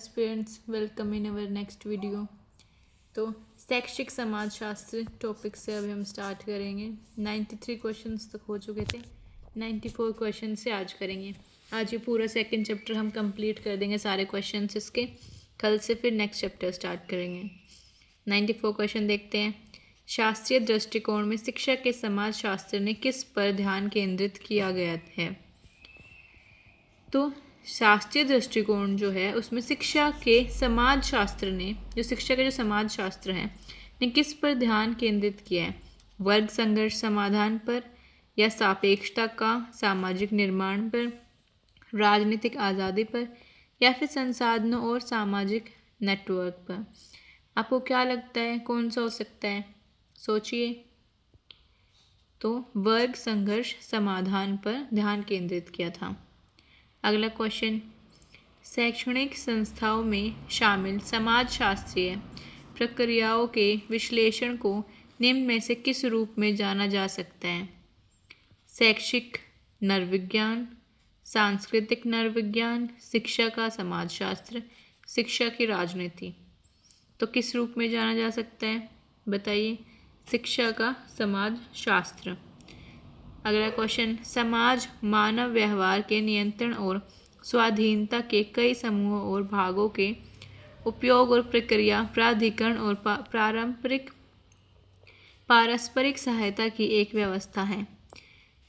Aspirants, welcome in our next video. तो शैक्षिक समाजशास्त्र टॉपिक से अभी हम स्टार्ट करेंगे। 93 क्वेश्चंस तक हो चुके थे, 94 क्वेश्चन से आज करेंगे। आज ये पूरा सेकंड चैप्टर हम कंप्लीट कर देंगे सारे क्वेश्चंस इसके। कल से फिर नेक्स्ट चैप्टर स्टार्ट करेंगे। 94 क्वेश्चन देखते हैं। शास्त्रीय दृष्टिकोण में शिक्षा के समाजशास्त्र ने किस पर ध्यान केंद्रित किया गया है? तो शास्त्रीय दृष्टिकोण जो है उसमें शिक्षा के समाजशास्त्र ने, जो शिक्षा के जो समाजशास्त्र है, ने किस पर ध्यान केंद्रित किया है? वर्ग संघर्ष समाधान पर, या सापेक्षता का सामाजिक निर्माण पर, राजनीतिक आज़ादी पर, या फिर संसाधनों और सामाजिक नेटवर्क पर? आपको क्या लगता है कौन सा हो सकता है? सोचिए। तो वर्ग संघर्ष समाधान पर ध्यान केंद्रित किया था। अगला क्वेश्चन, शैक्षणिक संस्थाओं में शामिल समाजशास्त्रीय प्रक्रियाओं के विश्लेषण को निम्न में से किस रूप में जाना जा सकता है? शैक्षिक नरविज्ञान, सांस्कृतिक नरविज्ञान, शिक्षा का समाजशास्त्र, शिक्षा की राजनीति। तो किस रूप में जाना जा सकता है बताइए? शिक्षा का समाजशास्त्र। अगला क्वेश्चन, समाज मानव व्यवहार के नियंत्रण और स्वाधीनता के कई समूहों और भागों के उपयोग और प्रक्रिया प्राधिकरण और पारस्परिक सहायता की एक व्यवस्था है।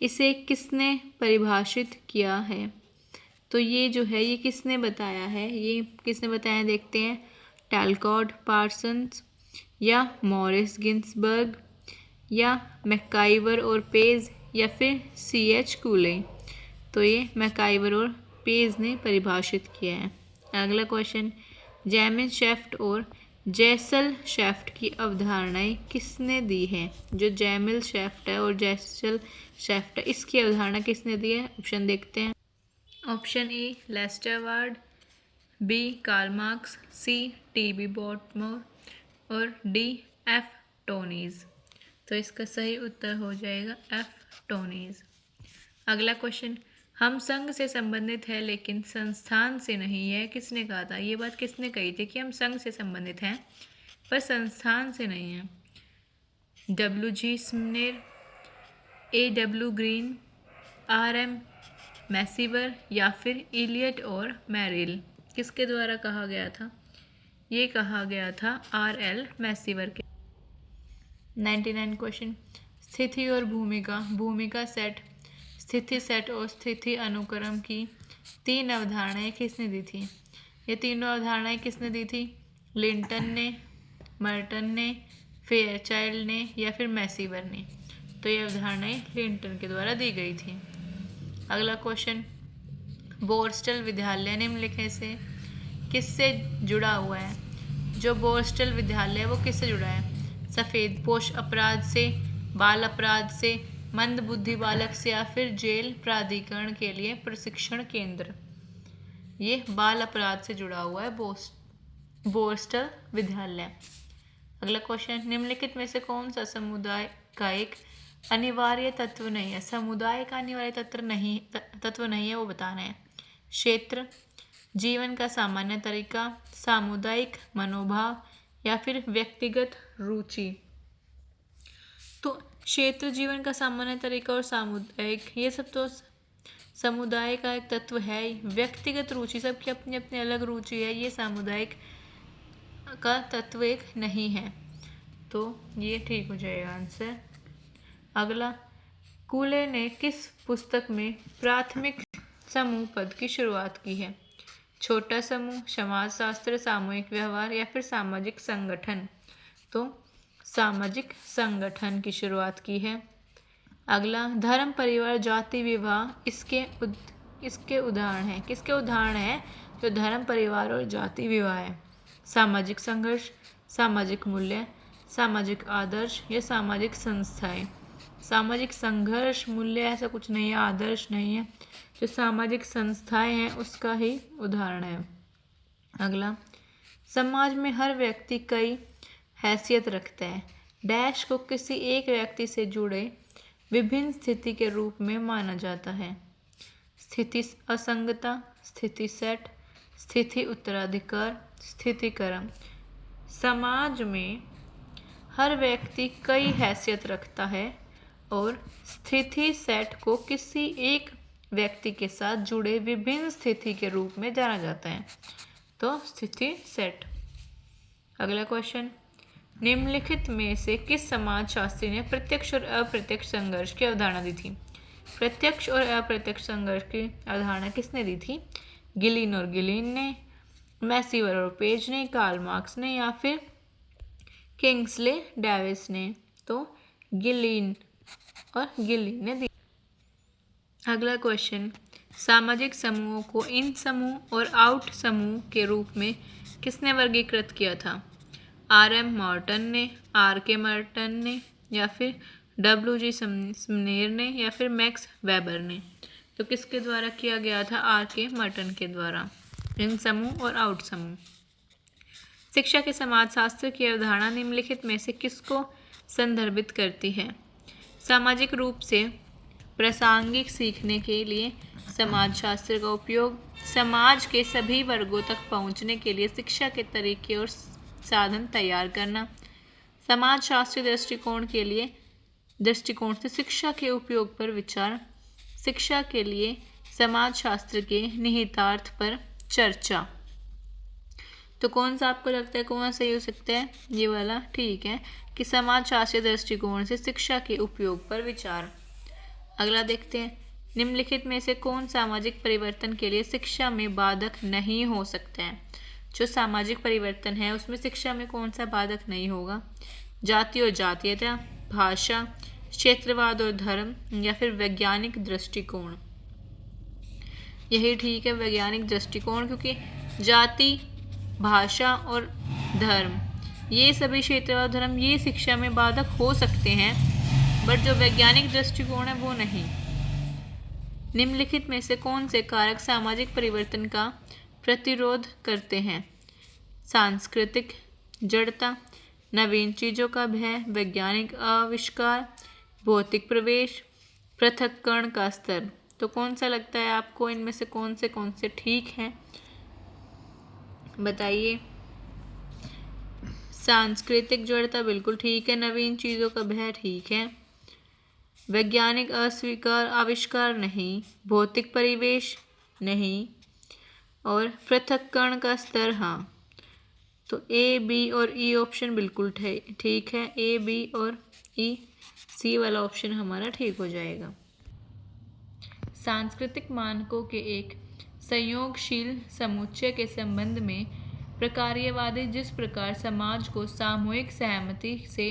इसे किसने परिभाषित किया है? तो ये जो है ये किसने बताया है? ये किसने बताया देखते हैं। टैलकॉट, पार्सन्स, या मॉरिस गिन्सबर्ग, या मैकाइवर और पेज, या फिर C.H. कूले। तो ये मैकाइवर और पेज ने परिभाषित किया है। अगला क्वेश्चन, जैमिल शेफ्ट और जैसल शेफ्ट की अवधारणाएं किसने दी है? जो जैमिल शेफ्ट है और जैसल शेफ्ट है, इसकी अवधारणा किसने दी है? ऑप्शन देखते हैं। Option A Lester Ward, B Karl Marx, C T.B. Bottomore और डी F. टोनीज। तो इसका सही उत्तर हो जाएगा F. टोनीज। अगला क्वेश्चन, हम संघ से संबंधित है लेकिन संस्थान से नहीं है, किसने कहा था? ये बात किसने कही थी कि हम संघ से संबंधित हैं पर संस्थान से नहीं है? W.G. स्मिनेर, A.W. Green, R.M. मैसीवर, या फिर इलियट और मैरिल? किसके द्वारा कहा गया था? ये कहा गया था R.L. मैसीवर के। 99 क्वेश्चन, स्थिति और भूमिका, भूमिका सेट, स्थिति सेट और स्थिति अनुक्रम की 3 अवधारणाएं किसने दी थी? ये तीनों अवधारणाएं किसने दी थी? लिंटन ने, मर्टन ने, फेयरचाइल्ड ने, या फिर मैसीवर ने? तो ये अवधारणाएं लिंटन के द्वारा दी गई थी। अगला क्वेश्चन, बोर्स्टल विद्यालय निम्नलिखित से किससे जुड़ा हुआ है? जो बोर्स्टल विद्यालय है वो किससे जुड़ा है? सफ़ेद पोश अपराध से, बाल अपराध से, मंद बुद्धि बालक से, या फिर जेल प्राधिकरण के लिए प्रशिक्षण केंद्र? ये बाल अपराध से जुड़ा हुआ है बोर्स्टल विद्यालय। अगला क्वेश्चन, निम्नलिखित में से कौन सा समुदाय का एक अनिवार्य तत्व नहीं है? समुदाय का अनिवार्य तत्व नहीं है वो बताना है। क्षेत्र, जीवन का सामान्य तरीका, सामुदायिक मनोभाव, या फिर व्यक्तिगत रुचि? तो क्षेत्र, जीवन का सामान्य तरीका और सामुदायिक, ये सब तो समुदाय का एक तत्व है ही। व्यक्तिगत रुचि, सबकी अपनी अपनी अलग रुचि है, ये सामुदायिक का तत्व एक नहीं है। तो ये ठीक हो जाएगा आंसर। अगला, कूले ने किस पुस्तक में प्राथमिक समूह पद की शुरुआत की है? छोटा समूह, समाजशास्त्र, सामूहिक व्यवहार, या फिर सामाजिक संगठन? तो सामाजिक संगठन की शुरुआत की है। अगला, धर्म, परिवार, जाति, विवाह, इसके उदाहरण हैं। किसके उदाहरण हैं? जो धर्म, परिवार और जाति विवाह है। सामाजिक संघर्ष, सामाजिक मूल्य, सामाजिक आदर्श, या सामाजिक संस्थाएं? सामाजिक संघर्ष, मूल्य ऐसा कुछ नहीं है, आदर्श नहीं है। जो सामाजिक संस्थाएं हैं उसका ही उदाहरण है। अगला, समाज में हर व्यक्ति कई हैसियत रखता है। डैश को किसी एक व्यक्ति से जुड़े विभिन्न स्थिति के रूप में माना जाता है। स्थिति असंगता, स्थिति सेट, स्थिति उत्तराधिकार, स्थिति क्रम। समाज में हर व्यक्ति कई हैसियत रखता है और स्थिति सेट को किसी एक व्यक्ति के साथ जुड़े विभिन्न स्थिति के रूप में जाना जाता है। तो स्थिति सेट। अगला क्वेश्चन, निम्नलिखित में से किस समाजशास्त्री ने प्रत्यक्ष और अप्रत्यक्ष संघर्ष की अवधारणा दी थी? प्रत्यक्ष और अप्रत्यक्ष संघर्ष की अवधारणा किसने दी थी? गिलिन और गिलिन ने, मैसीवर और पेज ने, कार्ल मार्क्स ने या फिर किंग्सले डेविस ने? तो गिलिन और गिलिन ने दी। अगला क्वेश्चन, सामाजिक समूहों को इन समूह और आउट समूह के रूप में किसने वर्गीकृत किया था? R.M. मॉर्टन ने, R.K. मॉर्टन ने या फिर W.G. स्मिनेर ने या फिर मैक्स वेबर ने? तो किसके द्वारा किया गया था? R.K. मॉर्टन के द्वारा। इन समूह और आउट समूह। शिक्षा के समाजशास्त्र की अवधारणा निम्नलिखित में से किसको संदर्भित करती है? सामाजिक रूप से प्रासंगिक सीखने के लिए समाजशास्त्र का उपयोग, समाज के सभी वर्गों तक पहुंचने के लिए शिक्षा के तरीके और साधन तैयार करना, समाजशास्त्री दृष्टिकोण से शिक्षा के उपयोग पर विचार, शिक्षा के लिए समाजशास्त्र के निहितार्थ पर चर्चा। तो कौन सा आपको लगता है कौन सही हो सकता है? ये वाला ठीक है कि समाजशास्त्रीय दृष्टिकोण से शिक्षा के उपयोग पर विचार। अगला देखते हैं, निम्नलिखित में से कौन सामाजिक परिवर्तन के लिए शिक्षा में बाधक नहीं हो सकता है? जो सामाजिक परिवर्तन है उसमें शिक्षा में कौन सा बाधक नहीं होगा? जाति और जातीयता, भाषा, क्षेत्रवाद और धर्म या फिर वैज्ञानिक दृष्टिकोण? यही ठीक है, वैज्ञानिक दृष्टिकोण, क्योंकि जाति, भाषा और धर्म ये सभी क्षेत्रवाद धर्म ये शिक्षा में बाधक हो सकते हैं, बट जो वैज्ञानिक दृष्टिकोण है वो नहीं। निम्नलिखित में से कौन से कारक सामाजिक परिवर्तन का प्रतिरोध करते हैं? सांस्कृतिक जड़ता, नवीन चीज़ों का भय, वैज्ञानिक आविष्कार, भौतिक प्रवेश, पृथक्करण का स्तर? तो कौन सा लगता है आपको इनमें से कौन से ठीक हैं? बताइए। सांस्कृतिक जड़ता बिल्कुल ठीक है, नवीन चीज़ों का भय ठीक है, वैज्ञानिक आविष्कार नहीं, भौतिक परिवेश नहीं और पृथक्करण का स्तर हाँ। तो ए, बी और ई ऑप्शन बिल्कुल ठीक है, ए, बी और ई, सी वाला ऑप्शन हमारा ठीक हो जाएगा। सांस्कृतिक मानकों के एक संयोगशील समुच्चय के संबंध में प्रकार्यवादी जिस प्रकार समाज को सामूहिक सहमति से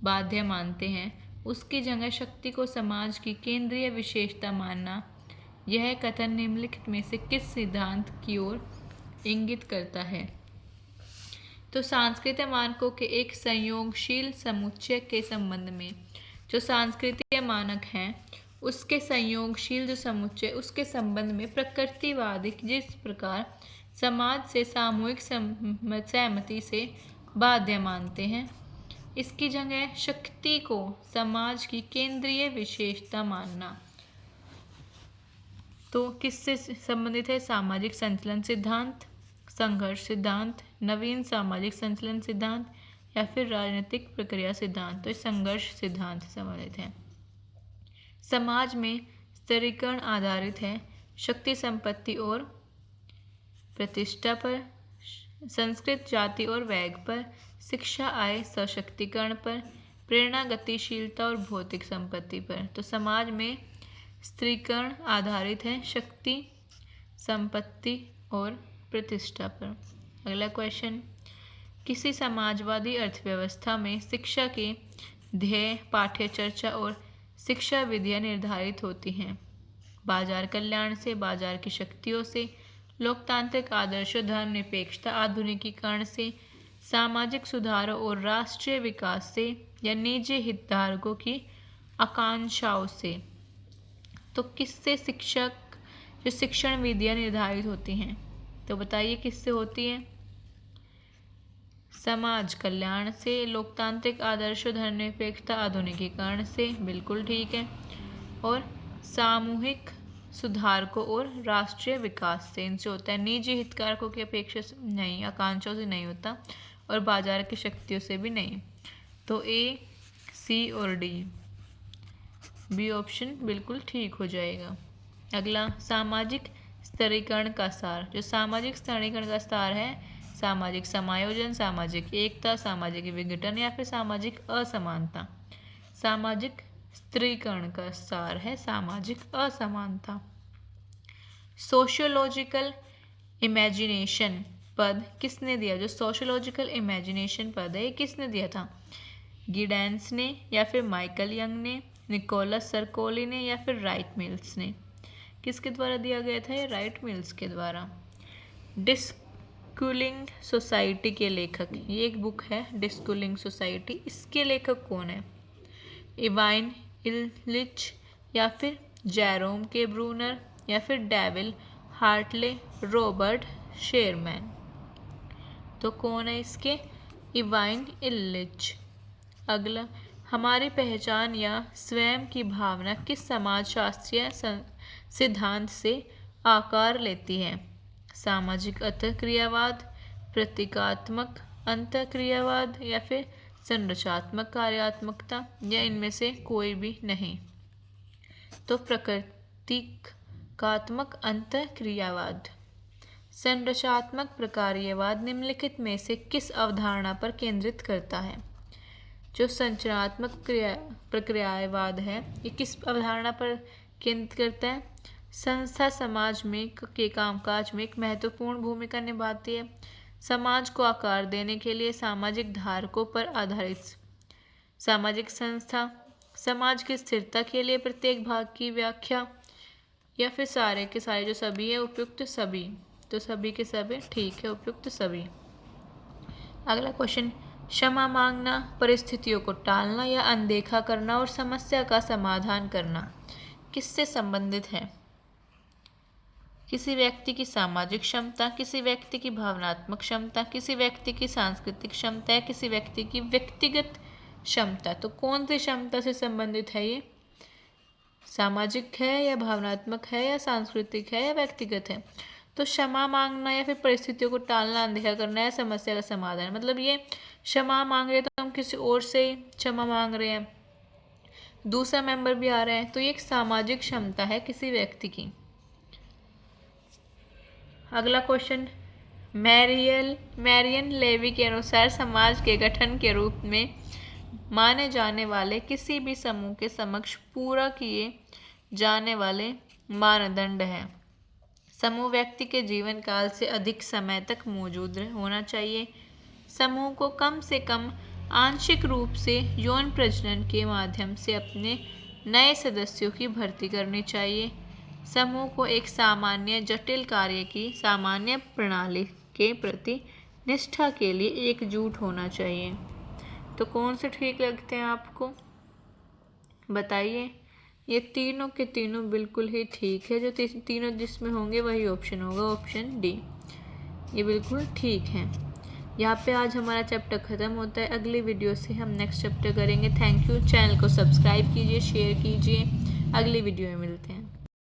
बाध्य मानते हैं, उसकी जगह शक्ति को समाज की केंद्रीय विशेषता मानना, यह कथन निम्नलिखित में से किस सिद्धांत की ओर इंगित करता है? तो सांस्कृतिक मानकों के एक संयोगशील समुच्चय के संबंध में जो सांस्कृतिक मानक हैं उसके संयोगशील जो समुच्चय उसके संबंध में प्रकृतिवादी जिस प्रकार समाज से सामूहिक सहमति से बाध्य मानते हैं, इसकी जगह शक्ति को समाज की केंद्रीय विशेषता मानना। तो किससे संबंधित है? सामाजिक संचलन सिद्धांत, संघर्ष सिद्धांत, नवीन सामाजिक संचलन सिद्धांत या फिर राजनीतिक प्रक्रिया सिद्धांत? तो संघर्ष सिद्धांत संबंधित है। समाज में स्तरीकरण आधारित है शक्ति, संपत्ति और प्रतिष्ठा पर, संस्कृत, जाति और वेग पर, शिक्षा, आय, सशक्तिकरण पर, प्रेरणा, गतिशीलता और भौतिक संपत्ति पर। तो समाज में स्तरीकरण आधारित है शक्ति, संपत्ति और प्रतिष्ठा पर। अगला क्वेश्चन, किसी समाजवादी अर्थव्यवस्था में शिक्षा के ध्येय, पाठ्य चर्चा और शिक्षा विधियाँ निर्धारित होती हैं बाजार कल्याण से, बाजार की शक्तियों से, लोकतांत्रिक आदर्शों, धर्मनिरपेक्षता, आधुनिकीकरण से, सामाजिक सुधारों और राष्ट्रीय विकास से या निजी हितधारकों की आकांक्षाओं से। तो किससे शिक्षण विधियाँ निर्धारित होती हैं? तो बताइए किससे होती है? समाज कल्याण से, लोकतांत्रिक आदर्शों, धर्मनिरपेक्षता, आधुनिकीकरण से, बिल्कुल ठीक है, और सामूहिक सुधारकों और राष्ट्रीय विकास से। इनसे होता है। निजी हितधारकों की अपेक्षा से नहीं, आकांक्षाओं से नहीं होता, और बाजार की शक्तियों से भी नहीं। तो ए, सी और डी, बी ऑप्शन बिल्कुल ठीक हो जाएगा। अगला, सामाजिक स्तरीकरण का सार। जो सामाजिक स्तरीकरण का सार है, सामाजिक समायोजन, सामाजिक एकता, सामाजिक विघटन या फिर सामाजिक असमानता। सामाजिक स्तरीकरण का सार है सामाजिक असमानता। सोशियोलॉजिकल इमेजिनेशन पद किसने दिया? जो सोशियोलॉजिकल इमेजिनेशन पद है ये किसने दिया था? गिडेंस ने, या फिर माइकल यंग ने, निकोलस सर्कोली ने, या फिर राइट मिल्स ने। किसके द्वारा दिया गया था? ये राइट मिल्स के द्वारा। डिस्कुलिंग सोसाइटी के लेखक, ये एक बुक है डिस्कुलिंग सोसाइटी, इसके लेखक कौन है? इवाइन इलिच, या फिर जेरोम के ब्रूनर, या फिर डेविल हार्टले, रॉबर्ट शेरमैन। तो कौन है इसके? इवाइन इलिच। अगला, हमारी पहचान या स्वयं की भावना किस समाजशास्त्रीय सिद्धांत से आकार लेती है? सामाजिक अंतःक्रियावाद, प्रतीकात्मक अंतःक्रियावाद, या फिर संरचनात्मक कार्यात्मकता, या इनमें से कोई भी नहीं। तो प्रतीकात्मक अंतःक्रियावाद। संरचनात्मक प्रकार्यवाद निम्नलिखित में से किस अवधारणा पर केंद्रित करता है? जो संरचनात्मक प्रक्रियावाद है ये किस अवधारणा पर केंद्रित करता है? संस्था समाज में के कामकाज में एक महत्वपूर्ण भूमिका निभाती है। समाज को आकार देने के लिए सामाजिक धारकों पर आधारित सामाजिक संस्था, समाज की स्थिरता के लिए प्रत्येक भाग की व्याख्या, या फिर सारे के सारे जो सभी है उपयुक्त सभी। तो सभी के सभी ठीक है, उपयुक्त सभी। अगला क्वेश्चन, क्षमा मांगना, परिस्थितियों को टालना या अनदेखा करना और समस्या का समाधान करना किससे संबंधित है? किसी व्यक्ति की सामाजिक क्षमता, किसी व्यक्ति की भावनात्मक क्षमता, किसी व्यक्ति की सांस्कृतिक क्षमता या किसी व्यक्ति की व्यक्तिगत क्षमता। तो कौन सी क्षमता से संबंधित है ये? सामाजिक है या भावनात्मक है या सांस्कृतिक है या व्यक्तिगत है? तो क्षमा मांगना या फिर परिस्थितियों को टालना, अनदेखा करना या समस्या का समाधान, मतलब ये क्षमा मांग रहे तो हम किसी और से क्षमा मांग रहे हैं, दूसरा मेंबर भी आ रहे हैं, तो ये एक सामाजिक क्षमता है किसी व्यक्ति की। अगला क्वेश्चन, मैरियन लेवी के अनुसार समाज के गठन के रूप में माने जाने वाले किसी भी समूह के समक्ष पूरा किए जाने वाले मानदंड हैं। समूह व्यक्ति के जीवन काल से अधिक समय तक मौजूद होना चाहिए। समूह को कम से कम आंशिक रूप से यौन प्रजनन के माध्यम से अपने नए सदस्यों की भर्ती करनी चाहिए। समूह को एक सामान्य जटिल कार्य की सामान्य प्रणाली के प्रति निष्ठा के लिए एकजुट होना चाहिए। तो कौन से ठीक लगते हैं आपको बताइए? ये तीनों के तीनों बिल्कुल ही ठीक है। जो तीनों जिसमें होंगे वही ऑप्शन होगा, ऑप्शन डी, ये बिल्कुल ठीक है। यहाँ पे आज हमारा चैप्टर ख़त्म होता है। अगली वीडियो से हम नेक्स्ट चैप्टर करेंगे। Thank you. चैनल को सब्सक्राइब कीजिए, शेयर कीजिए। अगली वीडियो में मिलते हैं।